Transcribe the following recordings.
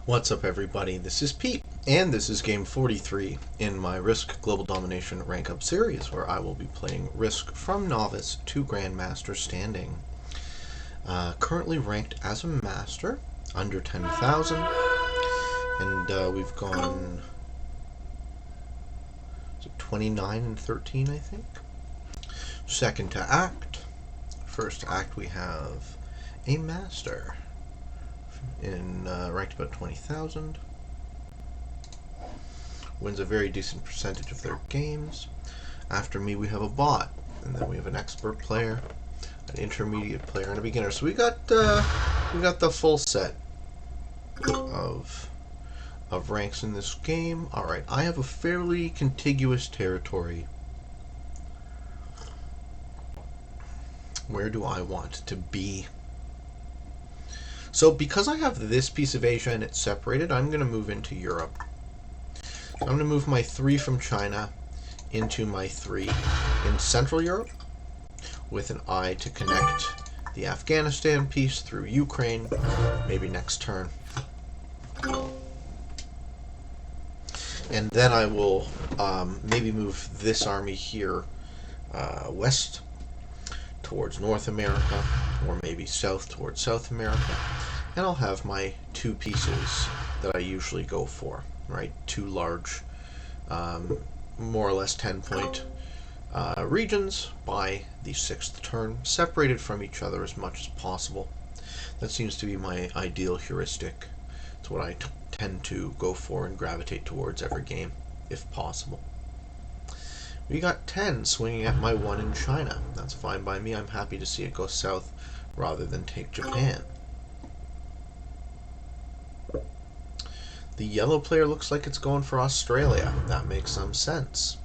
What's up, everybody? This is Pete, and this is game 43 in my Risk Global Domination rank up series, where I will be playing Risk from Novice to Grandmaster standing. Currently ranked as a Master, under 10,000, and we've gone 29 and 13, I think. Second to act. First act, we have a Master in ranked about 20,000. Wins a very decent percentage of their games. After me, we have a bot, and then we have an expert player, an intermediate player, and a beginner. So we got the full set of ranks in this game. All right, I have a fairly contiguous territory. Where do I want to be? So because I have this piece of Asia and it's separated, I'm going to move into Europe. So I'm going to move my 3 from China into my 3 in Central Europe, with an eye to connect the Afghanistan piece through Ukraine, maybe next turn. And then I will maybe move this army here west towards North America, or maybe south towards South America. And I'll have my 2 pieces that I usually go for, right? 2 large, more or less 10-point regions by the 6th turn, separated from each other as much as possible. That seems to be my ideal heuristic. It's what I tend to go for and gravitate towards every game, if possible. We got 10 swinging at my 1 in China. That's fine by me. I'm happy to see it go south rather than take Japan. The yellow player looks like it's going for Australia. That makes some sense.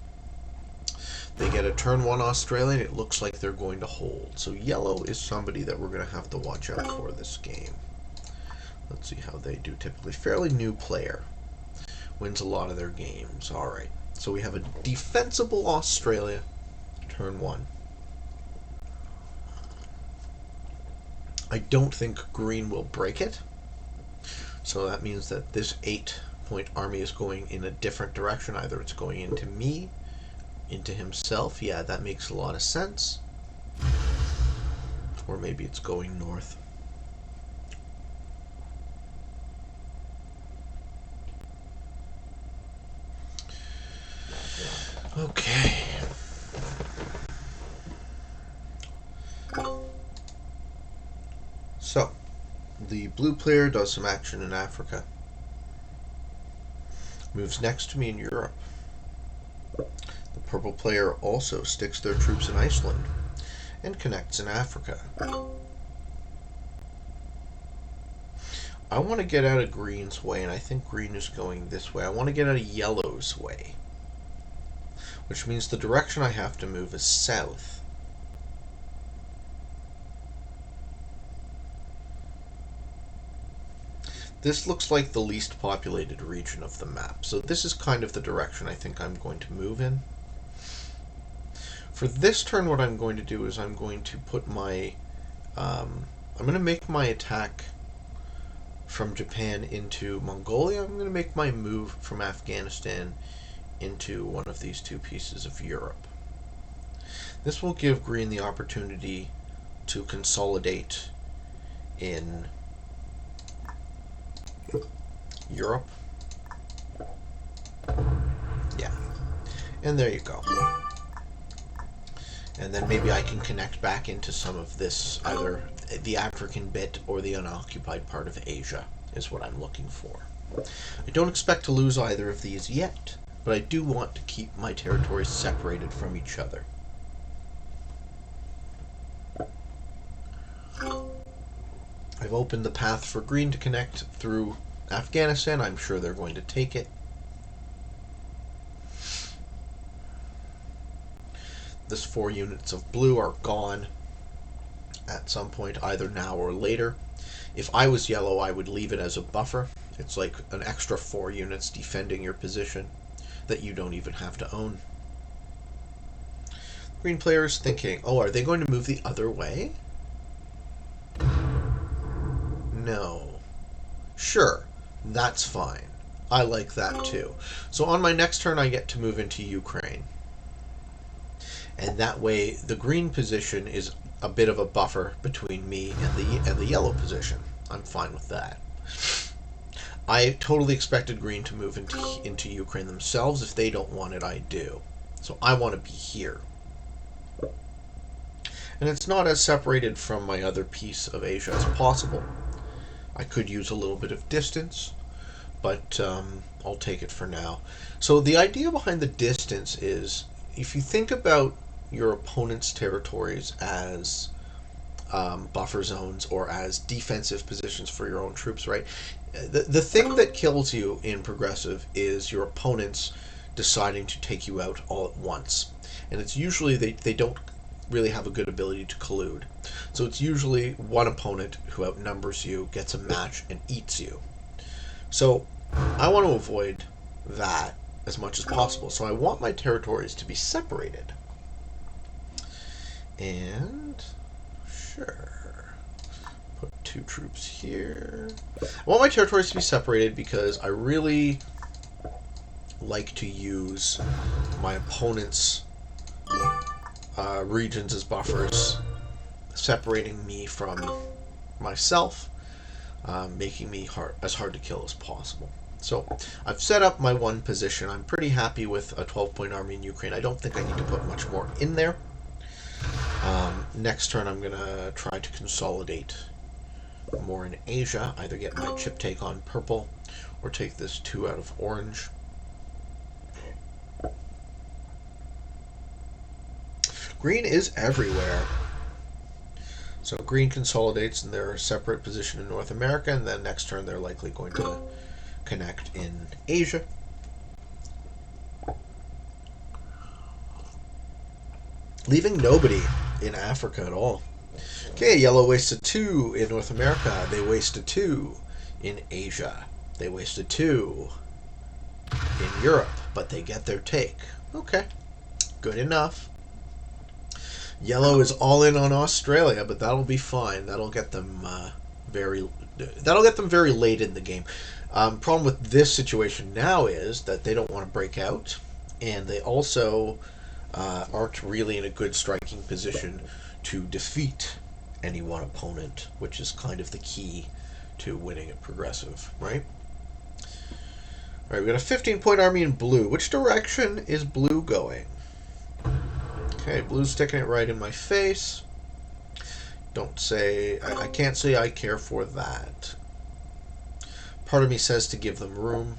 They get a turn 1 Australia, and it looks like they're going to hold. So yellow is somebody that we're going to have to watch out for this game. Let's see how they do typically. Fairly new player. Wins a lot of their games. Alright. So we have a defensible Australia, turn 1. I don't think green will break it. So that means that this 8-point army is going in a different direction. Either it's going into me, into himself. Yeah, that makes a lot of sense. Or maybe it's going north. Okay. So, the blue player does some action in Africa. Moves next to me in Europe. The purple player also sticks their troops in Iceland and connects in Africa. I want to get out of green's way, and I think green is going this way. I want to get out of yellow's way, which means the direction I have to move is south. This looks like the least populated region of the map, so this is kind of the direction I think I'm going to move in. For this turn, what I'm going to do is I'm going to put my... I'm going to make my attack from Japan into Mongolia. I'm going to make my move from Afghanistan into one of these 2 pieces of Europe. This will give green the opportunity to consolidate in Europe. Yeah. And there you go. And then maybe I can connect back into some of this, either the African bit or the unoccupied part of Asia is what I'm looking for. I don't expect to lose either of these yet, but I do want to keep my territories separated from each other. I've opened the path for green to connect through Afghanistan. I'm sure they're going to take it. This 4 units of blue are gone at some point, either now or later. If I was yellow, I would leave it as a buffer. It's like an extra 4 units defending your position that you don't even have to own. Green player is thinking, oh, are they going to move the other way? No. Sure, That's fine. I like that too. So on my next turn, I get to move into Ukraine. And that way, the green position is a bit of a buffer between me and the yellow position. I'm fine with that. I totally expected green to move into Ukraine themselves. If they don't want it, I do. So I want to be here. And it's not as separated from my other piece of Asia as possible. I could use a little bit of distance, but I'll take it for now. So the idea behind the distance is, if you think about your opponent's territories as buffer zones or as defensive positions for your own troops, right? The thing that kills you in progressive is your opponents deciding to take you out all at once. And it's usually they don't really have a good ability to collude. So it's usually one opponent who outnumbers you, gets a match, and eats you. So I want to avoid that as much as possible. So I want my territories to be separated. And sure, put 2 troops here. I want my territories to be separated because I really like to use my opponent's regions as buffers, separating me from myself, making me as hard to kill as possible. So I've set up my one position. I'm pretty happy with a 12-point army in Ukraine. I don't think I need to put much more in there. Next turn I'm going to try to consolidate more in Asia, either get my chip take on purple or take this 2 out of orange. Green is everywhere. So green consolidates in their separate position in North America, and then next turn they're likely going to connect in Asia. Leaving nobody in Africa at all. Okay, yellow wasted 2 in North America. They wasted 2 in Asia. They wasted 2 in Europe, but they get their take. Okay, good enough. Yellow is all in on Australia, but that'll be fine. That'll get them very late in the game. Problem with this situation now is that they don't want to break out, and they also aren't really in a good striking position to defeat any one opponent, which is kind of the key to winning at progressive, right? All right, we got a 15-point army in blue. Which direction is blue going? Okay, blue's sticking it right in my face. Don't say, I can't say I care for that. Part of me says to give them room.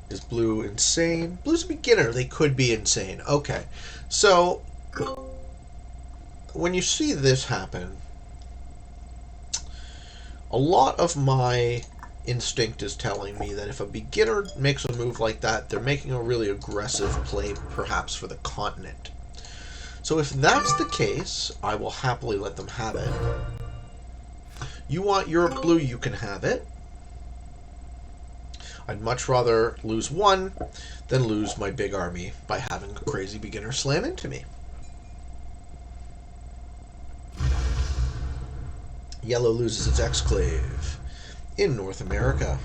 Is blue insane? Blue's a beginner. They could be insane. Okay, so when you see this happen, a lot of my instinct is telling me that if a beginner makes a move like that, they're making a really aggressive play, perhaps for the continent. So if that's the case, I will happily let them have it. You want Europe blue, you can have it. I'd much rather lose 1 than lose my big army by having a crazy beginner slam into me. Yellow loses its exclave in North America.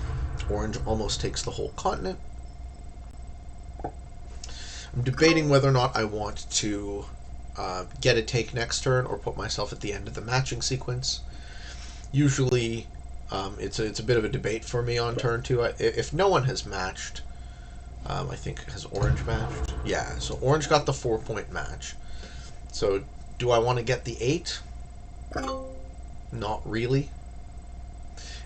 Orange almost takes the whole continent. I'm debating whether or not I want to get a take next turn or put myself at the end of the matching sequence. Usually it's a bit of a debate for me on turn 2. If no one has matched, I think, has orange matched? Yeah, so orange got the 4-point match. So do I want to get the 8? Not really.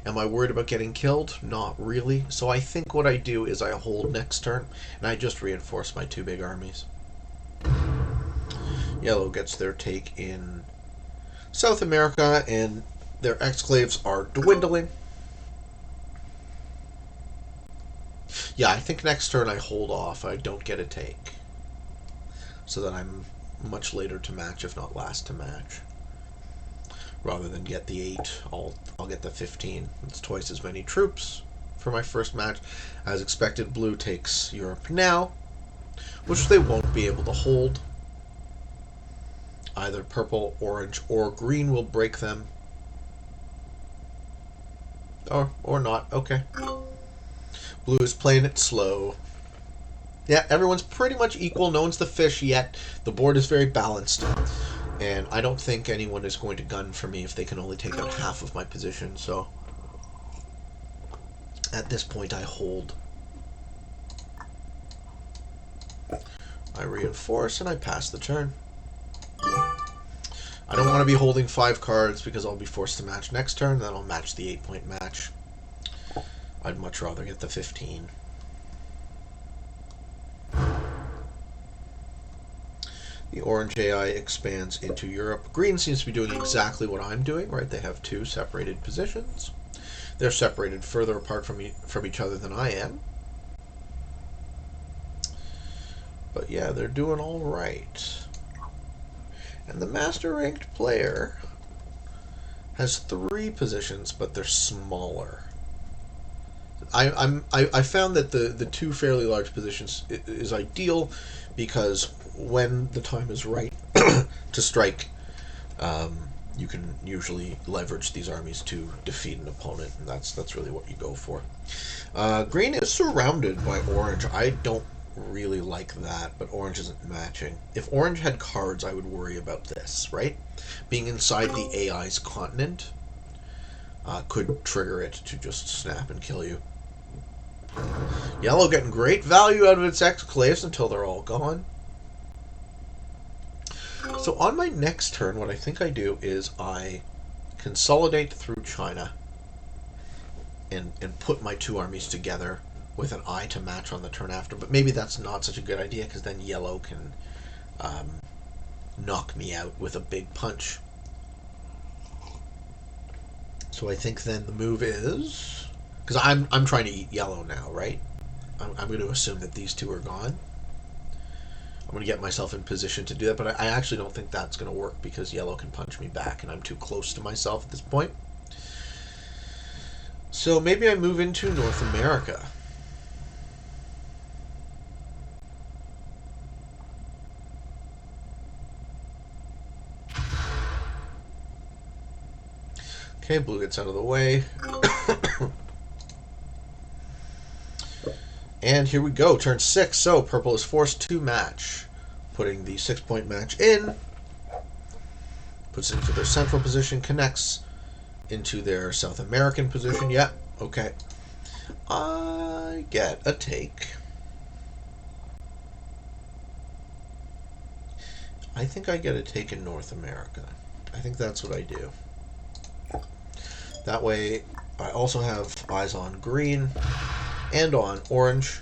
Am I worried about getting killed? Not really. So I think what I do is I hold next turn, and I just reinforce my 2 big armies. Yellow gets their take in South America, and their exclaves are dwindling. Yeah, I think next turn I hold off. I don't get a take, so that I'm much later to match, if not last to match. Rather than get the 8, I'll get the 15. It's twice as many troops for my first match. As expected, blue takes Europe now, which they won't be able to hold. Either purple, orange, or green will break them. Or not. Okay. Blue is playing it slow. Yeah, everyone's pretty much equal. No one's the fish yet. The board is very balanced. And I don't think anyone is going to gun for me if they can only take out half of my position, so at this point I hold. I reinforce and I pass the turn. I don't want to be holding 5 cards because I'll be forced to match next turn, then I'll match the 8-point match. I'd much rather get the 15. The orange AI expands into Europe. Green seems to be doing exactly what I'm doing, right? They have 2 separated positions. They're separated further apart from each other than I am. But yeah, they're doing all right. And the master ranked player has 3 positions, but they're smaller. I found that the 2 fairly large positions is ideal because when the time is right to strike, you can usually leverage these armies to defeat an opponent, and that's really what you go for. Green is surrounded by orange. I don't really like that, but orange isn't matching. If orange had cards, I would worry about this, right? Being inside the AI's continent could trigger it to just snap and kill you. Yellow getting great value out of its exclaves until they're all gone. So on my next turn, what I think I do is I consolidate through China and put my 2 armies together with an eye to match on the turn after. But maybe that's not such a good idea because then yellow can knock me out with a big punch. So I think then the move is... because I'm trying to eat yellow now, right? I'm going to assume that these 2 are gone. I'm going to get myself in position to do that, but I actually don't think that's going to work because yellow can punch me back, and I'm too close to myself at this point. So maybe I move into North America. Okay, blue gets out of the way. And here we go, turn 6. So purple is forced to match, putting the 6-point match in, puts it into their central position, connects into their South American position. Yep, okay. I get a take. I think I get a take in North America. I think that's what I do. That way, I also have eyes on green and on orange.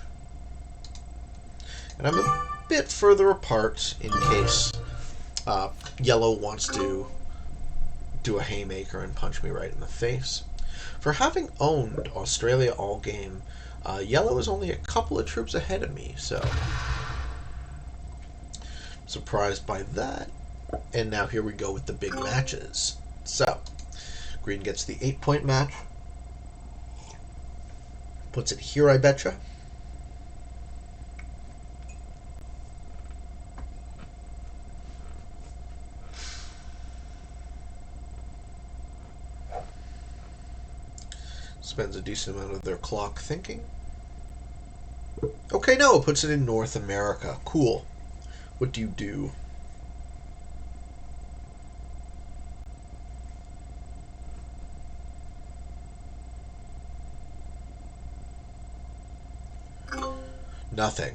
And I'm a bit further apart in case yellow wants to do a haymaker and punch me right in the face. For having owned Australia all game, yellow is only a couple of troops ahead of me, so surprised by that. And now here we go with the big matches. So green gets the 8-point match. Puts it here, I betcha. Spends a decent amount of their clock thinking. Okay, no, it puts it in North America. Cool. What do you do? Nothing.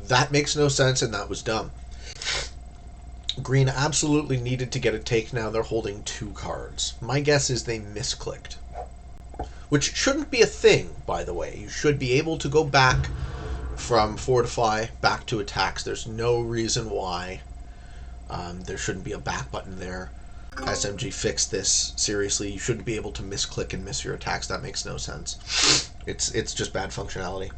That makes no sense, and that was dumb. Green absolutely needed to get a take now. They're holding 2 cards. My guess is they misclicked. Which shouldn't be a thing, by the way. You should be able to go back from fortify back to attacks. There's no reason why there shouldn't be a back button there. SMG fixed this. Seriously, you shouldn't be able to misclick and miss your attacks. That makes no sense. It's just bad functionality.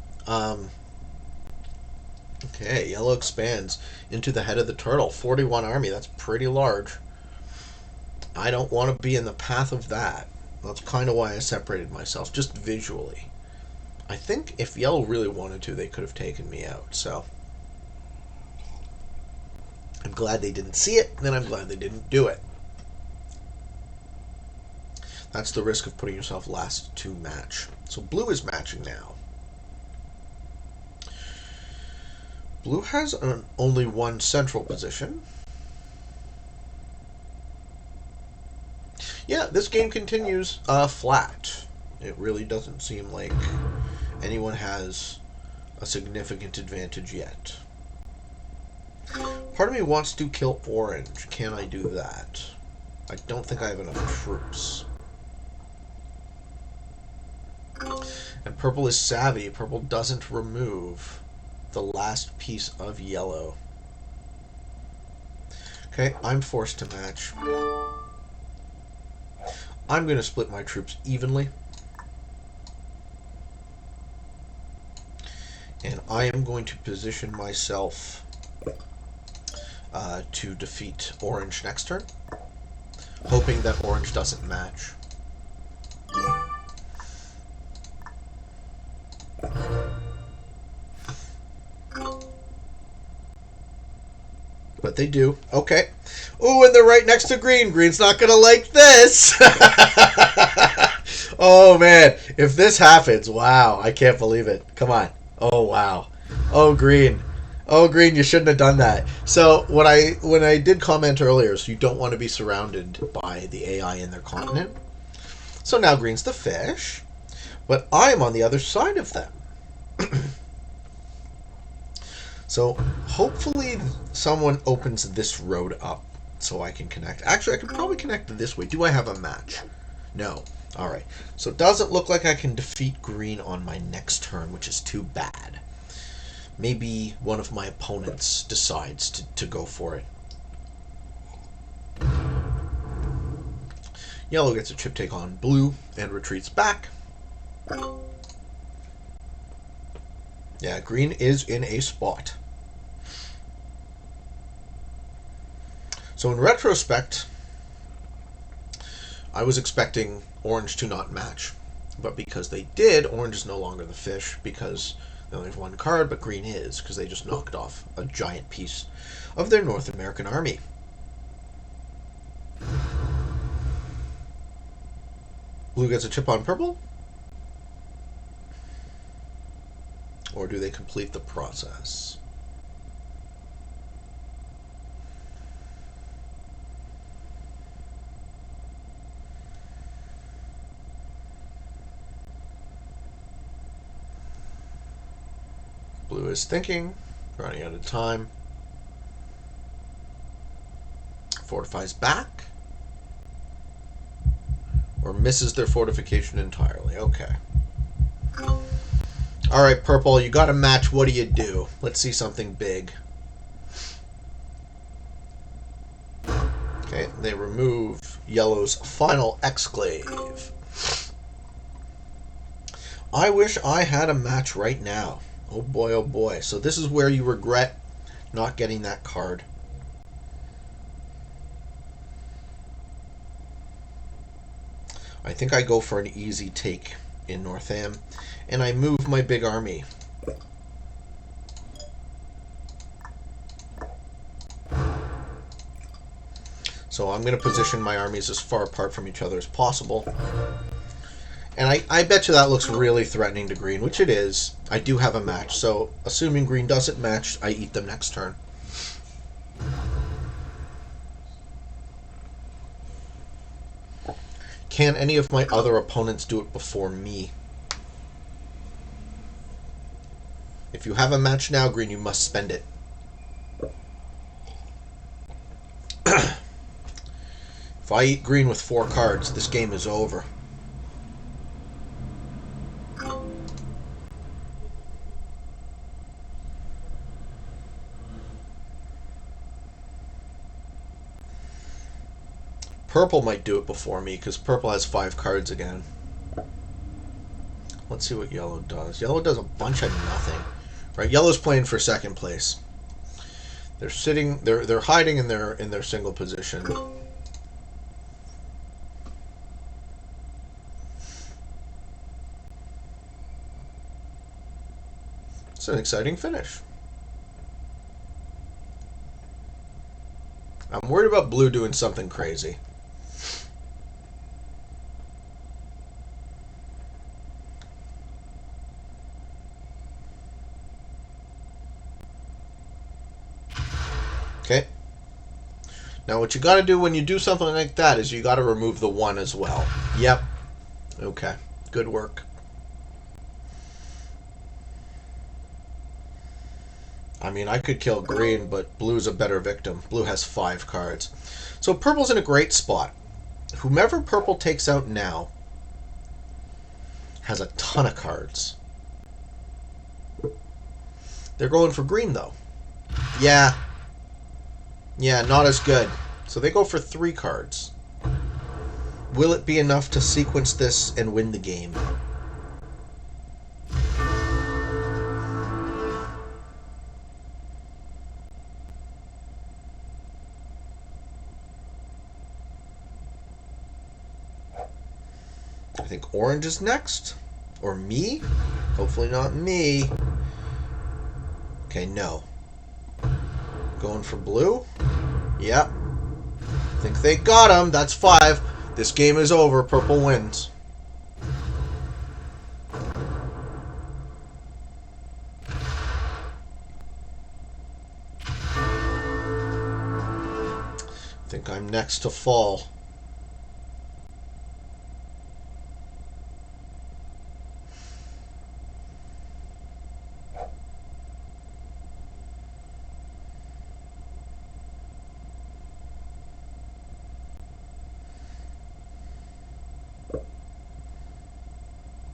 Okay, yellow expands into the head of the turtle. 41 army, that's pretty large. I don't want to be in the path of that. That's kind of why I separated myself, just visually. I think if yellow really wanted to, they could have taken me out, so I'm glad they didn't see it, and I'm glad they didn't do it. That's the risk of putting yourself last to match. So blue is matching now. Blue has only one central position. Yeah, this game continues flat. It really doesn't seem like anyone has a significant advantage yet. Part of me wants to kill orange. Can I do that? I don't think I have enough troops. And purple is savvy. Purple doesn't remove the last piece of yellow. Okay, I'm forced to match. I'm going to split my troops evenly. And I am going to position myself to defeat orange next turn, hoping that orange doesn't match. But they do. Okay. Ooh, and they're right next to green. Green's not going to like this. Oh, man. If this happens, wow. I can't believe it. Come on. Oh, wow. Oh, green. Oh, green, you shouldn't have done that. So when I did comment earlier, so you don't want to be surrounded by the AI in their continent. So now green's the fish, but I'm on the other side of them. So hopefully someone opens this road up so I can connect. Actually, I can probably connect this way. Do I have a match? No. All right. So it doesn't look like I can defeat green on my next turn, which is too bad. Maybe one of my opponents decides to go for it. Yellow gets a chip take on blue and retreats back. Yeah, green is in a spot. So in retrospect, I was expecting orange to not match. But because they did, orange is no longer the fish because they only have one card, but green is because they just knocked off a giant piece of their North American army. Blue gets a chip on purple? Or do they complete the process? Blue is thinking, running out of time. Fortifies back. Or misses their fortification entirely. Okay. Alright, purple, you got a match. What do you do? Let's see something big. Okay, they remove yellow's final exclave. I wish I had a match right now. Oh boy, oh boy. So this is where you regret not getting that card. I think I go for an easy take in Northam, and I move my big army. So I'm going to position my armies as far apart from each other as possible. And I bet you that looks really threatening to green, which it is. I do have a match, so assuming green doesn't match, I eat them next turn. Can any of my other opponents do it before me? If you have a match now, green, you must spend it. If I eat green with 4 cards, this game is over. Purple might do it before me, because purple has 5 cards again. Let's see what yellow does. Yellow does a bunch of nothing. Right, yellow's playing for second place. They're sitting, they're hiding in their single position. It's an exciting finish. I'm worried about blue doing something crazy. Now what you got to do when you do something like that is you got to remove the 1 as well. Yep. Okay. Good work. I mean, I could kill green, but blue's a better victim. Blue has 5 cards. So purple's in a great spot. Whomever purple takes out now has a ton of cards. They're going for green, though. Yeah. Yeah, not as good. So they go for 3 cards. Will it be enough to sequence this and win the game? I think orange is next. Or me? Hopefully not me. Okay, no. Going for blue? Yep. I think they got him. That's 5. This game is over. Purple wins. I think I'm next to fall.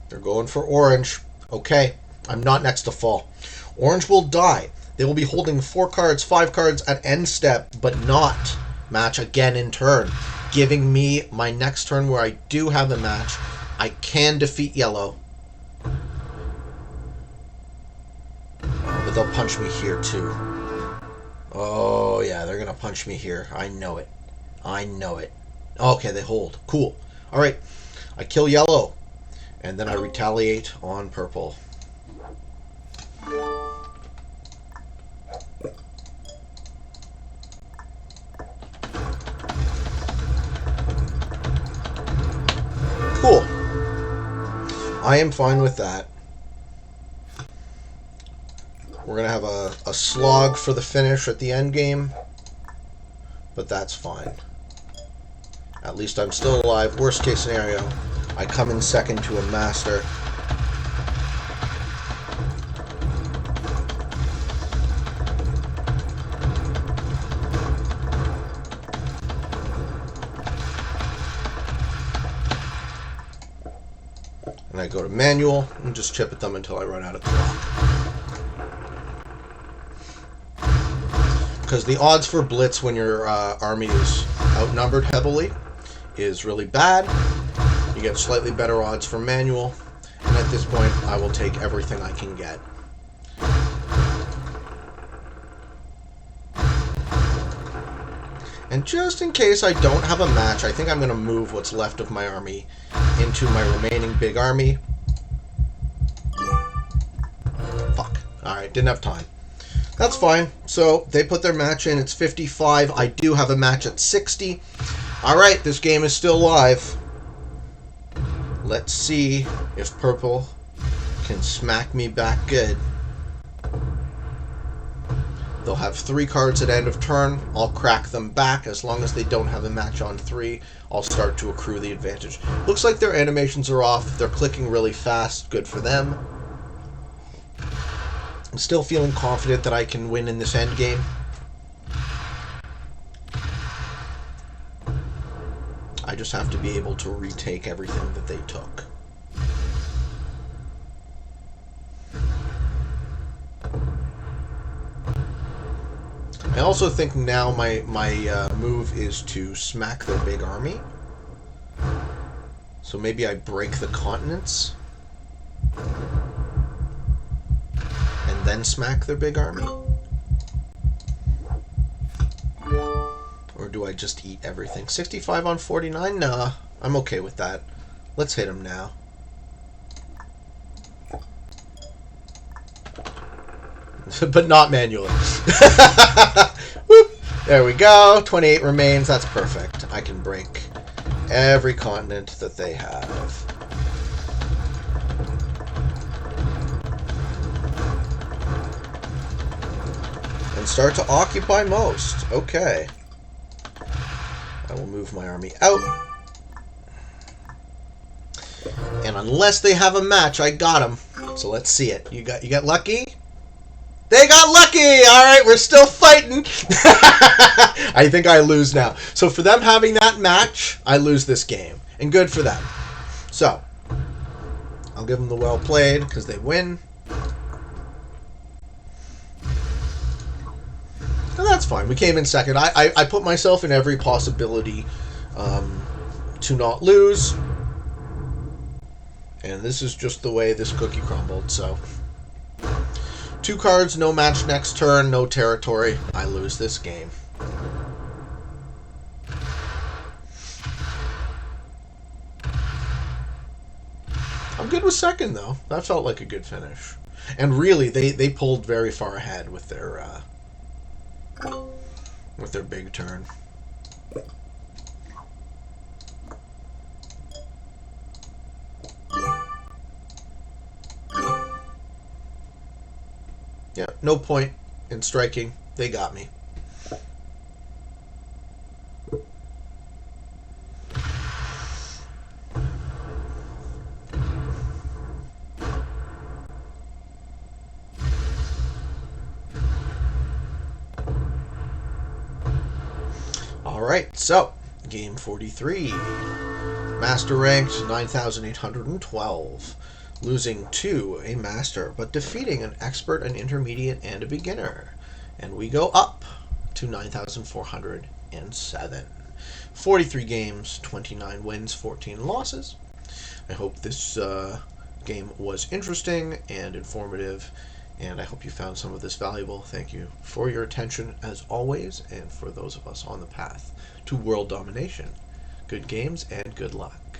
They're going for orange. Okay, I'm not next to fall. Orange will die. They will be holding 4 cards, 5 cards at end step, but not match again in turn, giving me my next turn where I do have a match. I can defeat yellow. But they'll punch me here too. Oh yeah, they're gonna punch me here. I know it. I know it. Okay, they hold. Cool. Alright, I kill yellow. And then I retaliate on purple. Cool. I am fine with that. We're going to have a slog for the finish at the end game. But that's fine. At least I'm still alive. Worst case scenario, I come in second to a master. And I go to manual and just chip at them until I run out of clock. Because the odds for blitz when your army is outnumbered heavily is really bad. You get slightly better odds for manual, and at this point I will take everything I can get. And just in case I don't have a match, I think I'm going to move what's left of my army into my remaining big army. Fuck. Alright, didn't have time. That's fine. So they put their match in. It's 55. I do have a match at 60. Alright, this game is still live. Let's see if purple can smack me back good. They'll have 3 cards at end of turn. I'll crack them back. As long as they don't have a match on 3, I'll start to accrue the advantage. Looks like their animations are off. They're clicking really fast. Good for them. I'm still feeling confident that I can win in this end game. I just have to be able to retake everything that they took. I also think now my move is to smack their big army. So maybe I break the continents and then smack their big army. Or do I just eat everything? 65 on 49? Nah, I'm okay with that. Let's hit him now. But not manually. Whoop. There we go. 28 remains. That's perfect. I can break every continent that they have. And start to occupy most. Okay. will move my army out. And unless they have a match, I got them. So let's see it. You got lucky? They got lucky! Alright, we're still fighting. I think I lose now. So for them having that match, I lose this game. And good for them. So, I'll give them the well played, because they win. And that's fine. We came in second. I put myself in every possibility to not lose. And this is just the way this cookie crumbled, so... 2 cards, no match next turn, no territory. I lose this game. I'm good with second, though. That felt like a good finish. And really, they pulled very far ahead with their big turn. Yeah, no point in striking. They got me. Alright, so, game 43. Master ranked 9,812. Losing to a master, but defeating an expert, an intermediate, and a beginner. And we go up to 9,407. 43 games, 29 wins, 14 losses. I hope this game was interesting and informative, and I hope you found some of this valuable. Thank you for your attention, as always, and for those of us on the path to world domination. Good games and good luck.